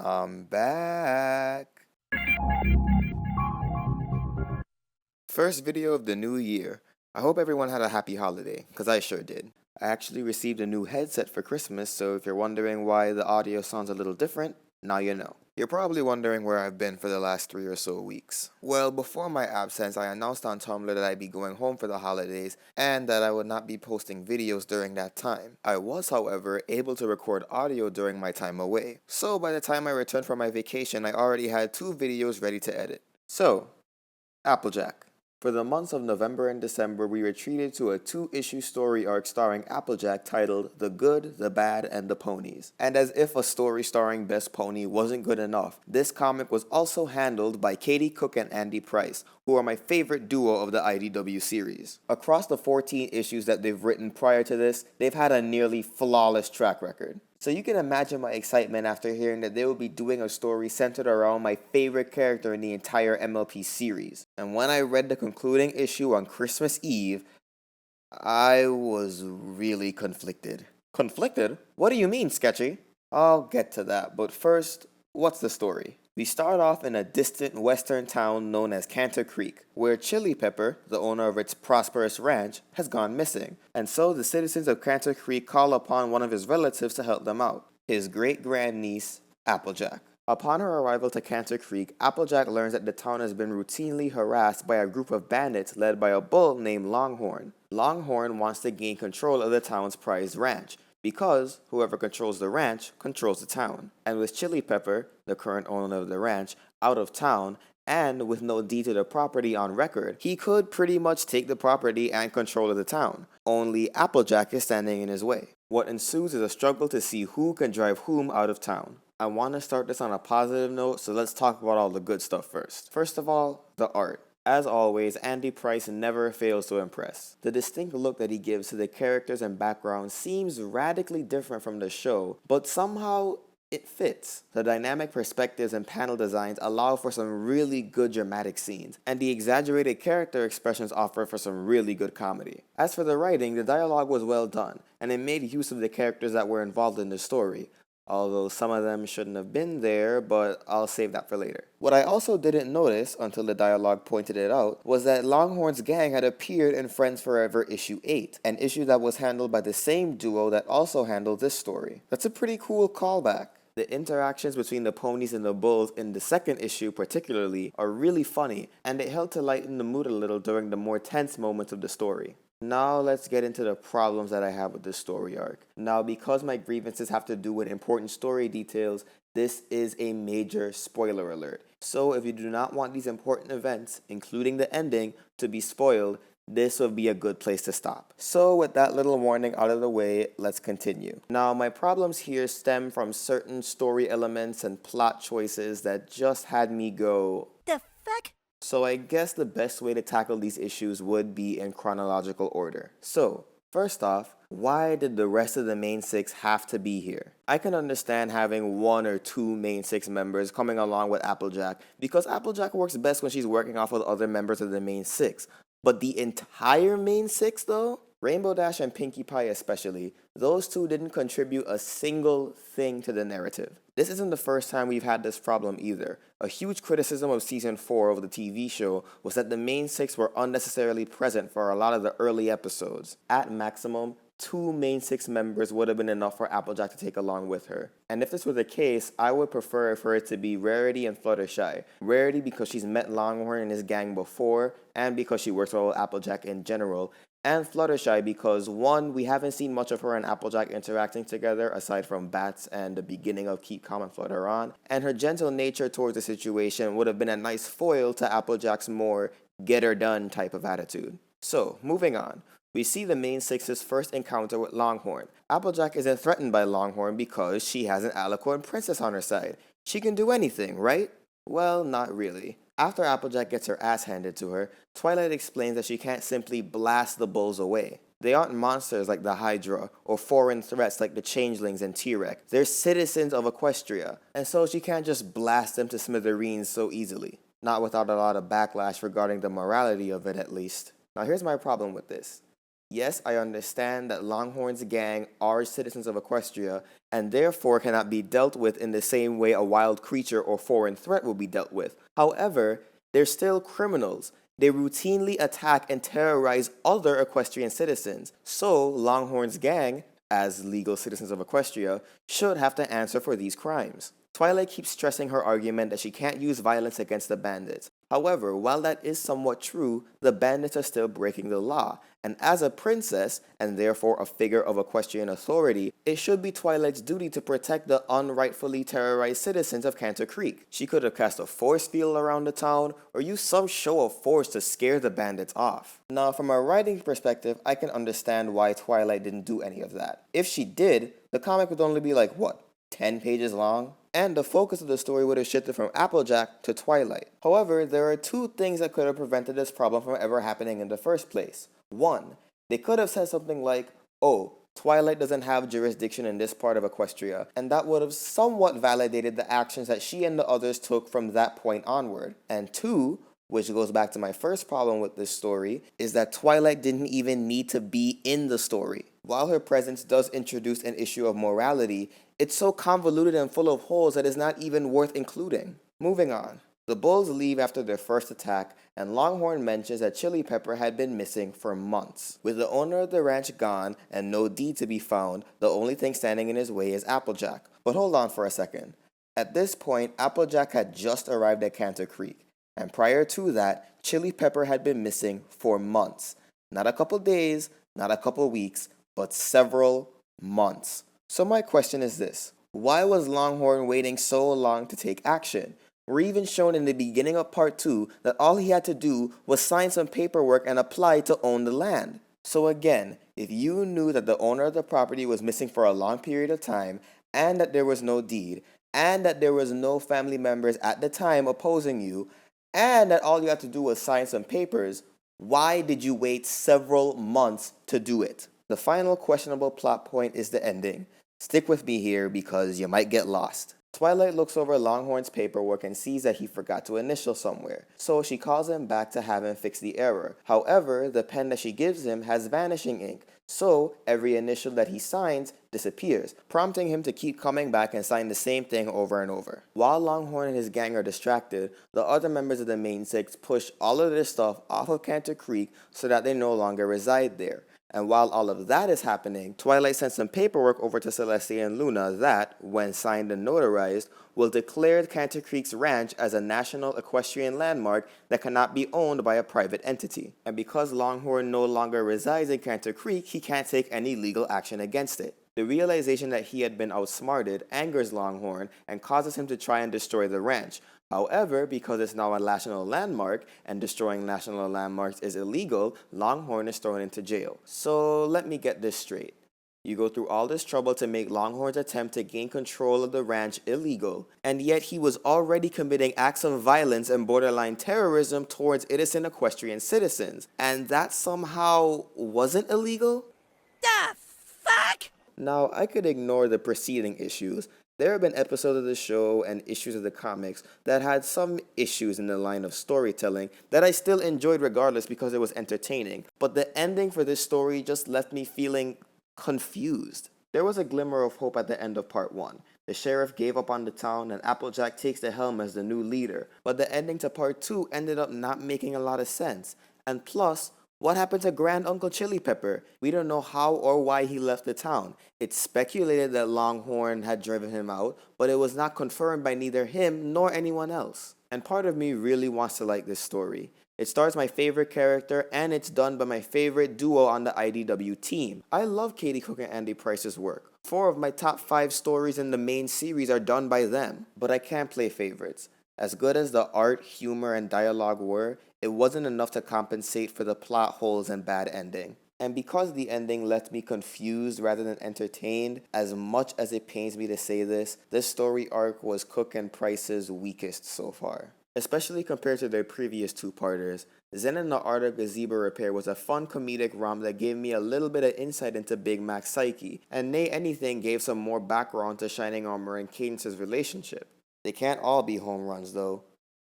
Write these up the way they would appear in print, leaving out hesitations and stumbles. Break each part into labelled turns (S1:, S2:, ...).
S1: I'm back. First video of the new year. I hope everyone had a happy holiday, because I sure did. I actually received a new headset for Christmas, so if you're wondering why the audio sounds a little different, now you know. You're probably wondering where I've been for the last 3 or so weeks. Well, before my absence, I announced on Tumblr that I'd be going home for the holidays and that I would not be posting videos during that time. I was, however, able to record audio during my time away. So by the time I returned from my vacation, I already had 2 videos ready to edit. So, Applejack. For the months of November and December, we were treated to a 2-issue story arc starring Applejack titled The Good, the Bad, and the Ponies. And as if a story starring Best Pony wasn't good enough, this comic was also handled by Katie Cook and Andy Price, who are my favorite duo of the IDW series. Across the 14 issues that they've written prior to this, they've had a nearly flawless track record. So you can imagine my excitement after hearing that they will be doing a story centered around my favorite character in the entire MLP series. And when I read the concluding issue on Christmas Eve, I was really conflicted. Conflicted? What do you mean, Sketchy? I'll get to that, but first, what's the story? We start off in a distant western town known as Cantor Creek, where Chili Pepper, the owner of its prosperous ranch, has gone missing, and so the citizens of Cantor Creek call upon one of his relatives to help them out, his great-grandniece, Applejack. Upon her arrival to Cantor Creek, Applejack learns that the town has been routinely harassed by a group of bandits led by a bull named Longhorn. Longhorn wants to gain control of the town's prized ranch, because whoever controls the ranch controls the town. And with Chili Pepper, the current owner of the ranch, out of town, and with no deed to the property on record, he could pretty much take the property and control of the town. Only Applejack is standing in his way. What ensues is a struggle to see who can drive whom out of town. I want to start this on a positive note, so let's talk about all the good stuff first. First of all, the art. As always, Andy Price never fails to impress. The distinct look that he gives to the characters and backgrounds seems radically different from the show, but somehow it fits. The dynamic perspectives and panel designs allow for some really good dramatic scenes, and the exaggerated character expressions offer for some really good comedy. As for the writing, the dialogue was well done, and it made use of the characters that were involved in the story. Although some of them shouldn't have been there, but I'll save that for later. What I also didn't notice, until the dialogue pointed it out, was that Longhorn's gang had appeared in Friends Forever issue 8, an issue that was handled by the same duo that also handled this story. That's a pretty cool callback. The interactions between the ponies and the bulls in the second issue particularly are really funny, and it helped to lighten the mood a little during the more tense moments of the story. Now let's get into the problems that I have with this story arc. Now, because my grievances have to do with important story details, this is a major spoiler alert. So if you do not want these important events, including the ending, to be spoiled, this would be a good place to stop. So with that little warning out of the way, let's continue. Now, my problems here stem from certain story elements and plot choices that just had me go,
S2: The fuck?
S1: so I guess the best way to tackle these issues would be in chronological order. So, first off, why did the rest of the main 6 have to be here? I can understand having 1 or 2 main 6 members coming along with Applejack, because Applejack works best when she's working off with other members of the main 6. But the entire main 6 though? Rainbow Dash and Pinkie Pie especially, those 2 didn't contribute a single thing to the narrative. This isn't the first time we've had this problem either. A huge criticism of Season 4 of the TV show was that the main 6 were unnecessarily present for a lot of the early episodes. At maximum, 2 main 6 members would have been enough for Applejack to take along with her. And if this were the case, I would prefer for it to be Rarity and Fluttershy. Rarity because she's met Longhorn and his gang before, and because she works well with Applejack in general, and Fluttershy because 1, we haven't seen much of her and Applejack interacting together aside from Bats and the beginning of Keep Calm and Flutter On, and her gentle nature towards the situation would have been a nice foil to Applejack's more get her done type of attitude. So, moving on. We see the main 6's first encounter with Longhorn. Applejack isn't threatened by Longhorn because she has an Alicorn princess on her side. She can do anything, right? Well, not really. After Applejack gets her ass handed to her, Twilight explains that she can't simply blast the bulls away. They aren't monsters like the Hydra, or foreign threats like the Changelings and T-Rex. They're citizens of Equestria, and so she can't just blast them to smithereens so easily. Not without a lot of backlash regarding the morality of it, at least. Now here's my problem with this. Yes, I understand that Longhorn's gang are citizens of Equestria and therefore cannot be dealt with in the same way a wild creature or foreign threat will be dealt with. However, they're still criminals. They routinely attack and terrorize other equestrian citizens. So, Longhorn's gang, as legal citizens of Equestria, should have to answer for these crimes. Twilight keeps stressing her argument that she can't use violence against the bandits. However, while that is somewhat true, the bandits are still breaking the law, and as a princess, and therefore a figure of equestrian authority, it should be Twilight's duty to protect the unrightfully terrorized citizens of Cantor Creek. She could have cast a force field around the town, or used some show of force to scare the bandits off. Now, from a writing perspective, I can understand why Twilight didn't do any of that. If she did, the comic would only be like, what, 10 pages long? And the focus of the story would have shifted from Applejack to Twilight. However, there are two things that could have prevented this problem from ever happening in the first place. One, they could have said something like, oh, Twilight doesn't have jurisdiction in this part of Equestria, and that would have somewhat validated the actions that she and the others took from that point onward. And two, which goes back to my first problem with this story, is that Twilight didn't even need to be in the story. While her presence does introduce an issue of morality, it's so convoluted and full of holes that it's not even worth including. Moving on. The Bulls leave after their first attack, and Longhorn mentions that Chili Pepper had been missing for months. With the owner of the ranch gone and no deed to be found, the only thing standing in his way is Applejack. But hold on for a second. At this point, Applejack had just arrived at Cantor Creek, and prior to that, Chili Pepper had been missing for months. Not a couple days, not a couple weeks, but several months. So my question is this: why was Longhorn waiting so long to take action? We're even shown in the beginning of part 2 that all he had to do was sign some paperwork and apply to own the land. So again, if you knew that the owner of the property was missing for a long period of time, and that there was no deed, and that there was no family members at the time opposing you, and that all you had to do was sign some papers, why did you wait several months to do it? The final questionable plot point is the ending. Stick with me here because you might get lost. Twilight looks over Longhorn's paperwork and sees that he forgot to initial somewhere, so she calls him back to have him fix the error. However, the pen that she gives him has vanishing ink, so every initial that he signs disappears, prompting him to keep coming back and sign the same thing over and over. While Longhorn and his gang are distracted, the other members of the main six push all of their stuff off of Cantor Creek so that they no longer reside there. And while all of that is happening, Twilight sends some paperwork over to Celestia and Luna that, when signed and notarized, will declare Cantor Creek's ranch as a national equestrian landmark that cannot be owned by a private entity. And because Longhorn no longer resides in Cantor Creek, he can't take any legal action against it. The realization that he had been outsmarted angers Longhorn and causes him to try and destroy the ranch. However, because it's now a national landmark and destroying national landmarks is illegal, Longhorn is thrown into jail. So let me get this straight. You go through all this trouble to make Longhorn's attempt to gain control of the ranch illegal, and yet he was already committing acts of violence and borderline terrorism towards innocent equestrian citizens, and that somehow wasn't illegal?
S2: The fuck?
S1: Now, I could ignore the preceding issues. There have been episodes of the show and issues of the comics that had some issues in the line of storytelling that I still enjoyed regardless because it was entertaining. But the ending for this story just left me feeling confused. There was a glimmer of hope at the end of part 1. The sheriff gave up on the town and Applejack takes the helm as the new leader. But the ending to part 2 ended up not making a lot of sense. And plus, what happened to Grand Uncle Chili Pepper? We don't know how or why he left the town. It's speculated that Longhorn had driven him out, but it was not confirmed by neither him nor anyone else. And part of me really wants to like this story. It stars my favorite character, and it's done by my favorite duo on the IDW team. I love Katie Cook and Andy Price's work. 4 of my top 5 stories in the main series are done by them, but I can't play favorites. As good as the art, humor, and dialogue were, it wasn't enough to compensate for the plot holes and bad ending. And because the ending left me confused rather than entertained, as much as it pains me to say this story arc was Cook and Price's weakest so far. Especially compared to their previous 2-parters, Zen and the Art of Gazebo Repair was a fun comedic romp that gave me a little bit of insight into Big Mac's psyche, and nay anything gave some more background to Shining Armor and Cadence's relationship. They can't all be home runs though.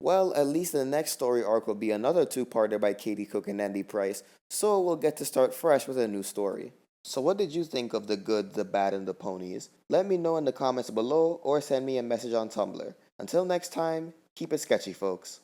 S1: Well, at least the next story arc will be another two-parter by Katie Cook and Andy Price, so we'll get to start fresh with a new story. So what did you think of the good, the bad, and the ponies? Let me know in the comments below or send me a message on Tumblr. Until next time, keep it sketchy, folks.